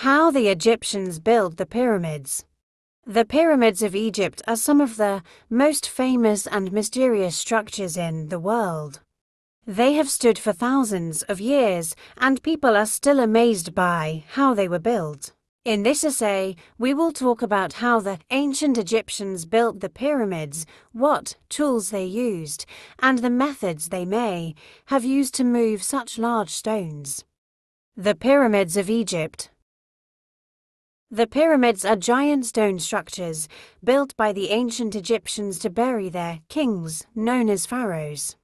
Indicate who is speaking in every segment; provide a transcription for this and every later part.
Speaker 1: How the Egyptians built the pyramids. The pyramids of Egypt are some of the most famous and mysterious structures in the world. They have stood for thousands of years, and people are still amazed by how they were built. In this essay, we will talk about how the ancient Egyptians built the pyramids, what tools they used, and the methods they may have used to move such large stones. The Pyramids of Egypt. The pyramids are giant stone structures built by the ancient Egyptians to bury their kings, known as pharaohs.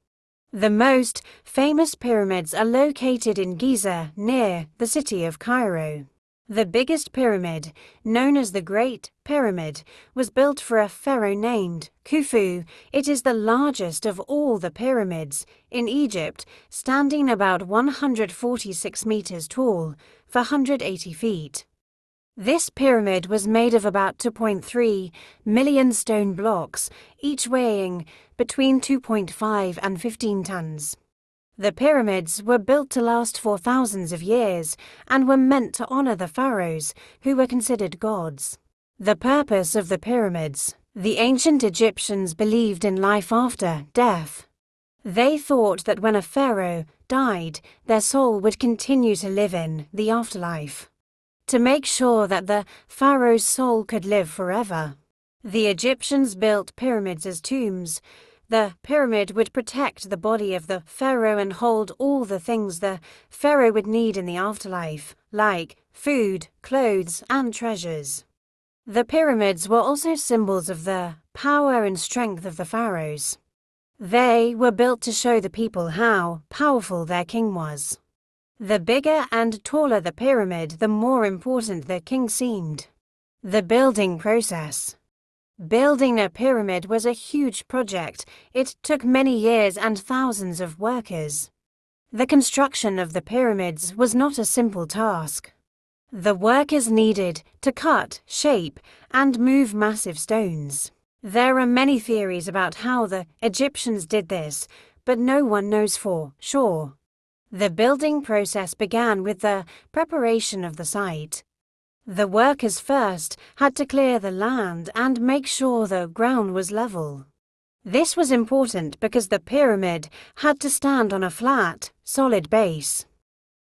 Speaker 1: The most famous pyramids are located in Giza, near the city of Cairo. The biggest pyramid, known as the Great Pyramid, was built for a pharaoh named Khufu. It is the largest of all the pyramids in Egypt, standing about 146 meters tall, for 180 feet. This pyramid was made of about 2.3 million stone blocks, each weighing between 2.5 and 15 tons. The pyramids were built to last for thousands of years and were meant to honor the pharaohs, who were considered gods. The purpose of the pyramids. The ancient Egyptians believed in life after death. They thought that when a pharaoh died, their soul would continue to live in the afterlife. To make sure that the pharaoh's soul could live forever, the Egyptians built pyramids as tombs. The pyramid would protect the body of the pharaoh and hold all the things the pharaoh would need in the afterlife, like food, clothes, and treasures. The pyramids were also symbols of the power and strength of the pharaohs. They were built to show the people how powerful their king was. The bigger and taller the pyramid, the more important the king seemed. The building process. Building a pyramid was a huge project. It took many years and thousands of workers. The construction of the pyramids was not a simple task. The workers needed to cut, shape, and move massive stones. There are many theories about how the Egyptians did this, but no one knows for sure. The building process began with the preparation of the site. The workers first had to clear the land and make sure the ground was level. This was important because the pyramid had to stand on a flat, solid base.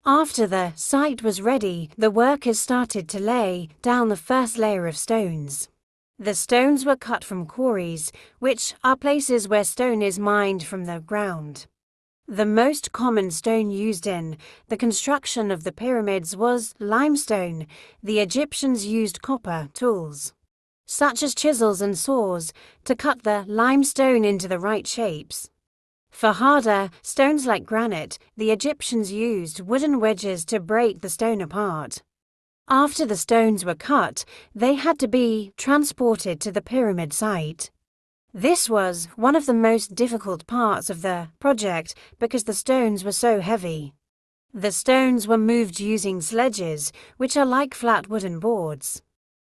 Speaker 1: After the site was ready, the workers started to lay down the first layer of stones. The stones were cut from quarries, which are places where stone is mined from the ground. The most common stone used in the construction of the pyramids was limestone. The Egyptians used copper tools, such as chisels and saws, to cut the limestone into the right shapes. For harder stones like granite, the Egyptians used wooden wedges to break the stone apart. After the stones were cut, they had to be transported to the pyramid site. This was one of the most difficult parts of the project because the stones were so heavy. The stones were moved using sledges, which are like flat wooden boards.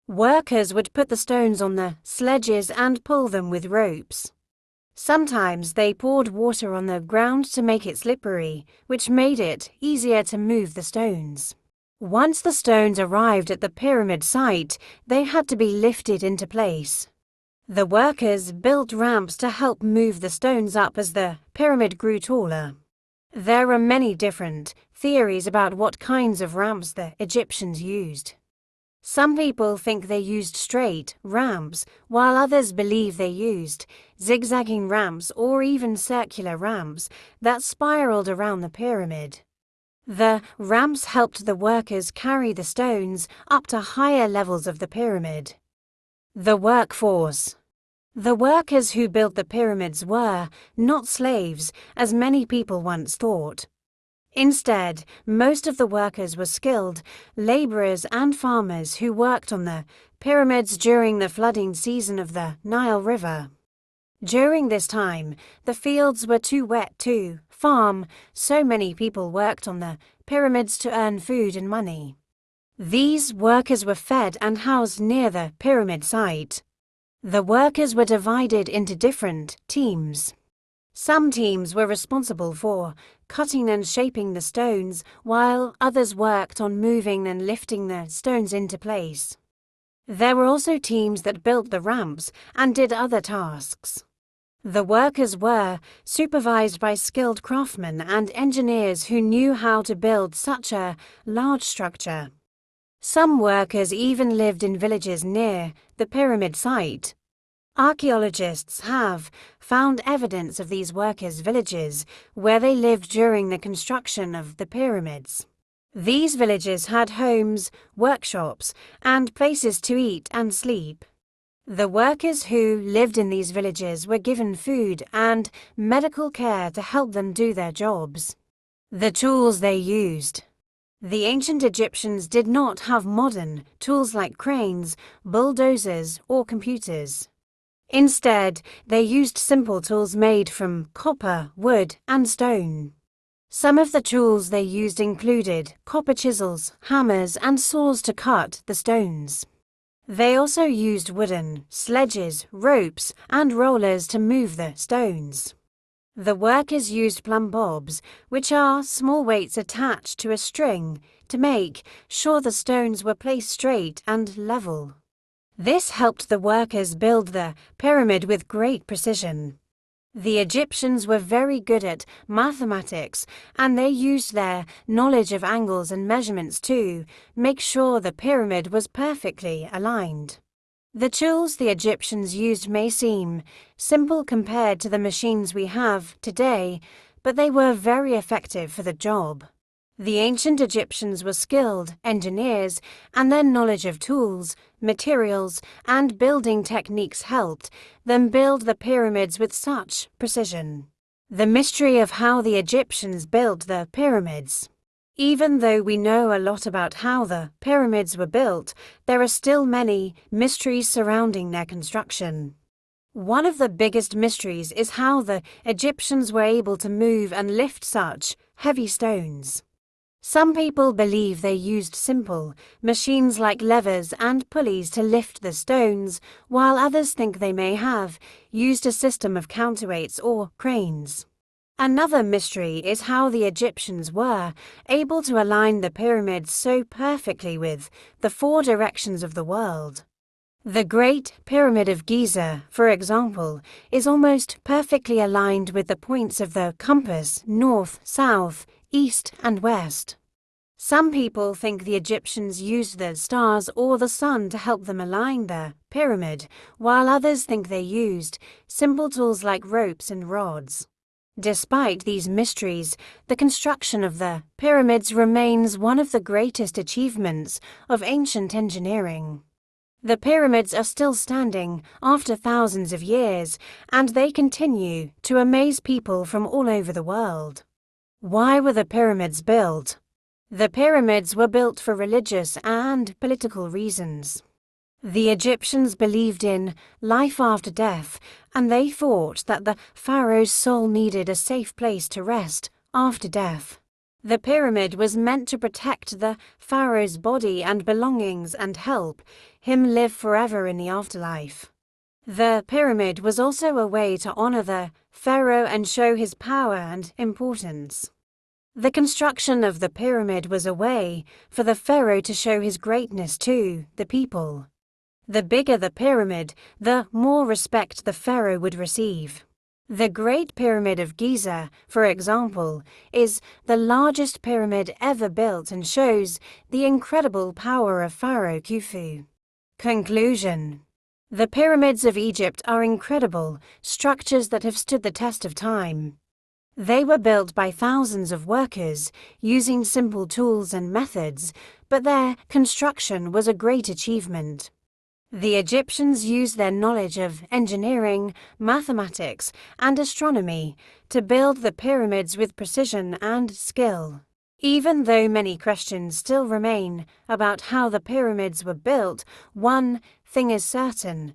Speaker 1: Workers would put the stones on the sledges and pull them with ropes. Sometimes they poured water on the ground to make it slippery, which made it easier to move the stones. Once the stones arrived at the pyramid site, they had to be lifted into place. The workers built ramps to help move the stones up as the pyramid grew taller. There are many different theories about what kinds of ramps the Egyptians used. Some people think they used straight ramps, while others believe they used zigzagging ramps or even circular ramps that spiraled around the pyramid. The ramps helped the workers carry the stones up to higher levels of the pyramid. The workforce. The workers who built the pyramids were not slaves, as many people once thought. Instead, most of the workers were skilled laborers and farmers who worked on the pyramids during the flooding season of the Nile River. During this time, the fields were too wet to farm, so many people worked on the pyramids to earn food and money. These workers were fed and housed near the pyramid site. The workers were divided into different teams. Some teams were responsible for cutting and shaping the stones, while others worked on moving and lifting the stones into place. There were also teams that built the ramps and did other tasks. The workers were supervised by skilled craftsmen and engineers who knew how to build such a large structure. Some workers even lived in villages near the pyramid site. Archaeologists have found evidence of these workers' villages where they lived during the construction of the pyramids. These villages had homes, workshops, and places to eat and sleep. The workers who lived in these villages were given food and medical care to help them do their jobs. The tools they used. The ancient Egyptians did not have modern tools like cranes, bulldozers, or computers. Instead, they used simple tools made from copper, wood, and stone. Some of the tools they used included copper chisels, hammers, and saws to cut the stones. They also used wooden sledges, ropes, and rollers to move the stones. The workers used plumb bobs, which are small weights attached to a string, to make sure the stones were placed straight and level. This helped the workers build the pyramid with great precision. The Egyptians were very good at mathematics, and they used their knowledge of angles and measurements to make sure the pyramid was perfectly aligned. The tools the Egyptians used may seem simple compared to the machines we have today, but they were very effective for the job. The ancient Egyptians were skilled engineers, and their knowledge of tools, materials, and building techniques helped them build the pyramids with such precision. The mystery of how the Egyptians built the pyramids. Even though we know a lot about how the pyramids were built, there are still many mysteries surrounding their construction. One of the biggest mysteries is how the Egyptians were able to move and lift such heavy stones. Some people believe they used simple machines like levers and pulleys to lift the stones, while others think they may have used a system of counterweights or cranes. Another mystery is how the Egyptians were able to align the pyramids so perfectly with the four directions of the world. The Great Pyramid of Giza, for example, is almost perfectly aligned with the points of the compass north, south, east, and west. Some people think the Egyptians used the stars or the sun to help them align the pyramid, while others think they used simple tools like ropes and rods. Despite these mysteries, the construction of the pyramids remains one of the greatest achievements of ancient engineering. The pyramids are still standing after thousands of years, and they continue to amaze people from all over the world. Why were the pyramids built? The pyramids were built for religious and political reasons. The Egyptians believed in life after death, and they thought that the pharaoh's soul needed a safe place to rest after death. The pyramid was meant to protect the pharaoh's body and belongings and help him live forever in the afterlife. The pyramid was also a way to honor the pharaoh and show his power and importance. The construction of the pyramid was a way for the pharaoh to show his greatness to the people. The bigger the pyramid, the more respect the pharaoh would receive. The Great Pyramid of Giza, for example, is the largest pyramid ever built and shows the incredible power of Pharaoh Khufu. Conclusion. The pyramids of Egypt are incredible structures that have stood the test of time. They were built by thousands of workers using simple tools and methods, but their construction was a great achievement. The Egyptians used their knowledge of engineering, mathematics, and astronomy to build the pyramids with precision and skill. Even though many questions still remain about how the pyramids were built, one thing is certain: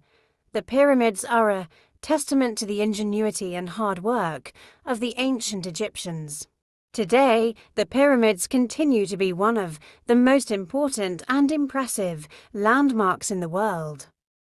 Speaker 1: the pyramids are a testament to the ingenuity and hard work of the ancient Egyptians. Today, the pyramids continue to be one of the most important and impressive landmarks in the world.